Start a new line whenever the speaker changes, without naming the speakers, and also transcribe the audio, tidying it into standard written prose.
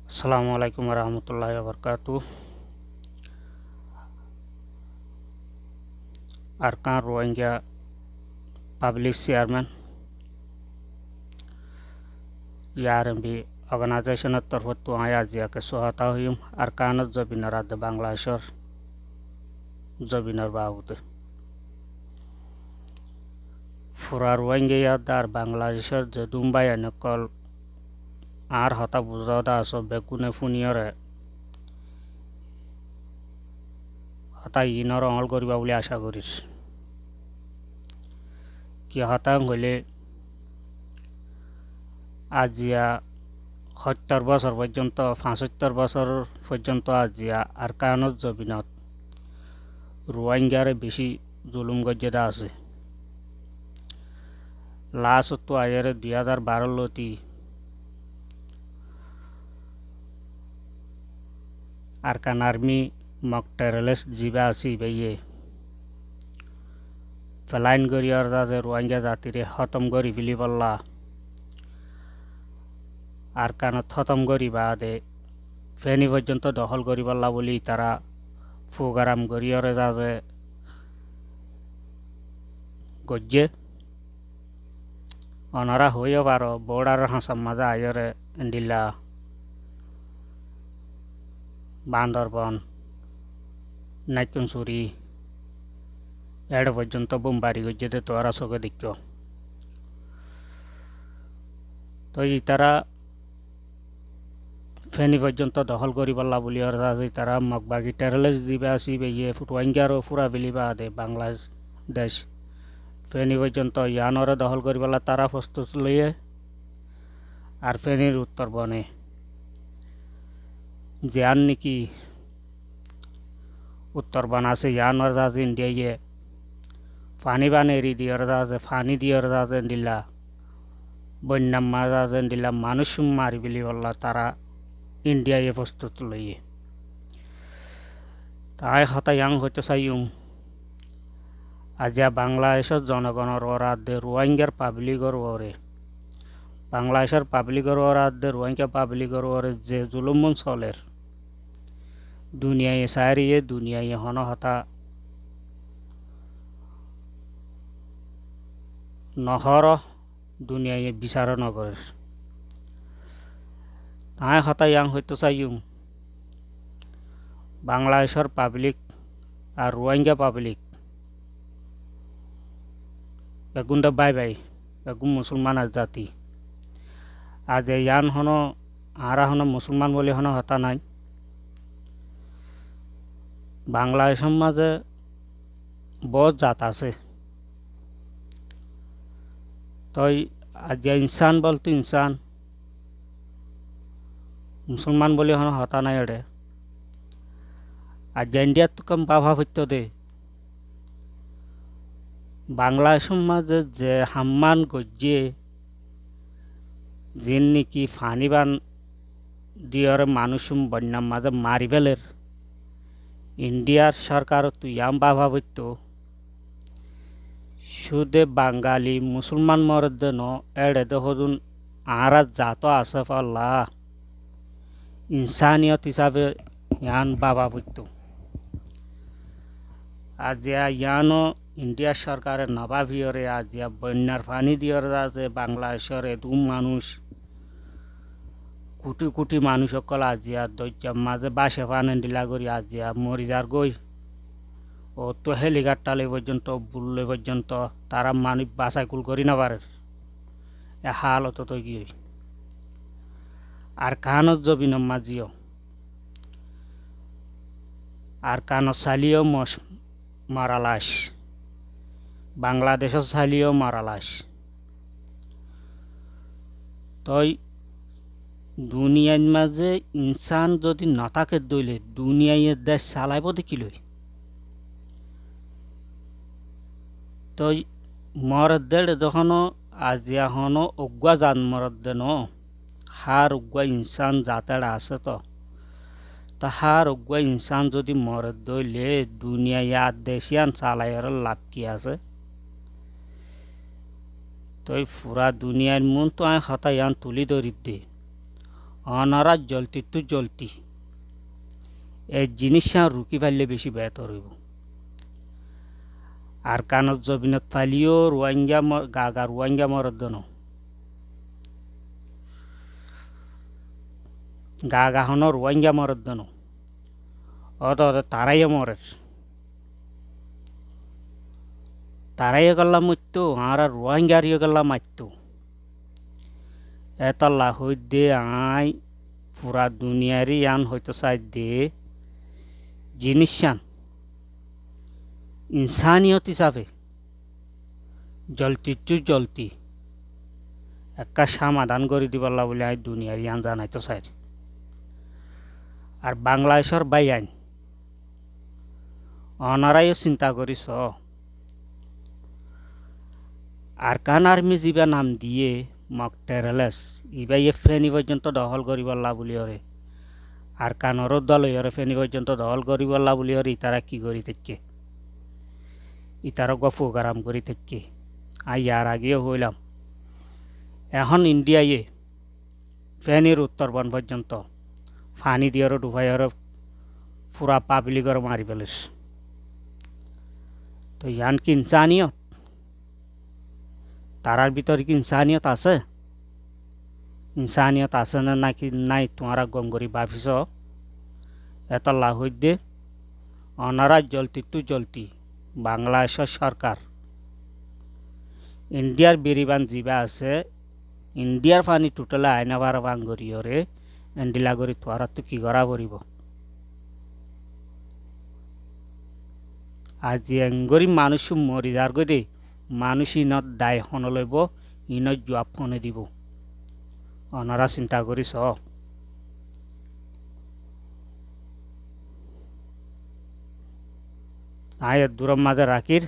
আসসালামু আলাইকুম রহমতুল্লাহ বরকাতু। Arkan Rohingya public chairman ইয়ারএমবি অর্গানাইজেশনের তরফ আই আজিয়াকে সহায়তা হইম আরকানত জবিনার আদে বাংলাদেশের জবিনার বাবুতে ফুরা রোহিঙ্গা ইয়াদ আর বাংলাদেশের যে দুম্বাই নকল আর হতা বুঝাওদা আস বেকুনে ফুনিয়রে হতা ইনর অমল করিবা বলে আশা করিস কি হতাং হইলে আজিয়া ৭০ বছর পর্যন্ত ৭৫ বছর পর্যন্ত আজিয়া আরকানত জবিনত রোহিঙ্গারে বেশি জুলুম গজ্জেদা আছে। লাস্ট তো আয়ারে 2012 লতি আরকান আর্মি মক টেররিস্ট জিবা আছি বেয়ে ফেলাইন গরিয়র যে রোহিঙ্গা জাতিরে খতম করি ফেলি বললা আরকানত খতম করি বাদে ফেনি পর্যন্ত দখল করি বললা বলি তারা প্রোগ্রাম গরিয়রে যে গজ্জে অনারা হইও পারো বর্ডার হাসাম মাজা আয়রে দিল্লা বান্দরবন নাইকুনসুরি এড পর্যন্ত বোমবারি গজ্জেতে তোরা চোখে দেখ তো তারা ফেনি পর্যন্ত দখল করি পারলা বলি আর তারা মগবাগি টেররিস্ট দিবে আসি বেয়ে রোহিঙ্গারও পুরা বেলিবা দে বাংলাদেশ ফেনি পর্যন্ত ইয়ানরে দখল করি পারলা তারা প্রস্তুত লইয়ে আর ফেনির উত্তর বনে যান নাকি উত্তরবন আছে ইয়ানর যাচ্ছে ইন্ডিয়ায় পানি বান এরি দিয়র যাচ্ছে পানি দিয়র যাচ্ছে দিলা বন্যাম মা যাচ্ছে দিলা মানুষ মারি বলি বললা তারা ইন্ডিয়ায় প্রস্তুত লইয়ে তাই হতা ইয়াং হইতে চাইম আজিয়া বাংলাদেশের জনগণের ওরাদে রোহিঙ্গার পাবলিকর ওরে বাংলাদেশের পাবলিকর ওরাদে রোহিঙ্গা পাবলিকর ওরে যে জুলুমন চলের দুনিয়ায় সারিয়ে দুনিয়ায় হন হতা নহর দুনিয়ায় বিচার নগরের তাই হতা ইয়াং হইতে চাইম বাংলাদেশের পাবলিক আর রোহিঙ্গা পাবলিক বেগুনটা বাই বেগুন মুসলমান আর জাতি আজ ইয়ান হন আরা হন মুসলমান বলে হন হতা নাই বাংলাদেশের মাঝে বহুত জাত আছে তই আজ ইনসান বলতো ইনসান মুসলমান বলে হন হতা নাই এড়ে আজ ইন্ডিয়াত তো কম বাভা হইতো দে বাংলাদেশের মাঝে যে হাম্মান গজ্জে যে নাকি ফানিবান দিয়র মানুষ বন্যার মাঝে মারি ফেলের ইন্ডিয়ার সরকার তুই আম বাভা হইতো শুধু বাঙালি মুসলমান মরদে ন এড়ে দেখুন আরা জাত আছে পাল্লা ইনসানিয়ত হিসাবে ইয়ান বাবা হইতো আজিয়া ইয়ানো ইন্ডিয়া সরকারের নবাভিয়রে আজিয়া বন্যার পানি দিয়র আছে বাংলাদেশের এদুম মানুষ কোটি কোটি মানুষ সকল আজিয়া দৈর্যের মাঝে বাসে পানি দিলা করি আজিয়া মরি যার গই ও তো হেলিকপ্টারে পর্যন্ত বুললে পর্যন্ত তারা মানুষ বাসায় কুল করি না পারে এ হালত তো গিয়ে আর কানত জবিন মাঝিও আর কানত চালিও মারালাস বাংলাদেশের চালিও মারালাস তই দুনিয়ার মাঝে ইনসান যদি নথাকে দইলে দুনিয়ায় দেশ চালাইব দেখিলই তই মরদের যখন আজিয়া হন অগুয়া জান মরদে ন হার অগুয়া ইনসান জাতেরা আছে তো তাহার অগুয়া ইনসান যদি মরদ দইলে দুনিয়ায় দেশিয়ান চালাইয়ের লাভ কি আছে তই পুরা দুনিয়ার মন তো আয় হতা ইয়ান তুলি ধরি দে অনারা জলতি তো জলতি এই জিনিসটা রুকি পারলে বেশি বেহতর হইব আর কানত জবিনত ফালিও রোয়াঙ্গা গাগা রোয়াঙ্গা মরদ্দন গাগা হন রোয়াঙ্গা মরদ্দন অত তারাইয়া মরের তারাইয়া গল্লা মরতো আর রোয়াঙ্গারিয়া গল্লা মারতো এতলা হই দে আই পুরা দুনিয়ারই আন হয়তো চাই দে জিনিসান ইনসানিয়ত হিসাবে জলতি টু জলতি একটা সমাধান করে দিবল্লা বলে আই দুনিয়ার ইয়ান জানাইতো চাই আর বাংলাদেশের বাই আইন অনারাইও চিন্তা করিস আর কান আর্মি যা নাম দিয়ে মক টেরলেস ইবাই ফেনি পর্যন্ত দখল করিবল্লা বুলি হরে আর কানরও দল হরে ফেনি পর্যন্ত দখল করিবল্লা বুলি হরে ইতারা কি করি থেকে ইতারা গফ গারাম করি থেকে আর ইয়ার আগেও হইলাম এখন ইন্ডিয়ায় ফেনির উত্তরবন পর্যন্ত ফানি দিয়ে ডুবাই পুরা পাবলিকর মারি পেলিস তো ইয়ান কি ইনসানিয়ত তারার ভিতরে কি ইনসানিয়ত আছে না নাকি নাই তোমারা গঙ্গরি ভাবিস এত লাভ দে অনারা জলতি টু জলতি বাংলাদেশের সরকার ইন্ডিয়ার বেরিবান যা আছে ইন্ডিয়ার পানি টোটালে আইনা বারা বাঙ্গরিয়রে এন্ডিলা করি তোরা তো কি করা পড়ব আজি এঙ্গরি মানুষ মরি যার গদে মানুষ ইনত দায় হন লইব ইনত জবাব ফোনে দিব অনারা চিন্তা করিস আয় দূরের মাঝে রাখির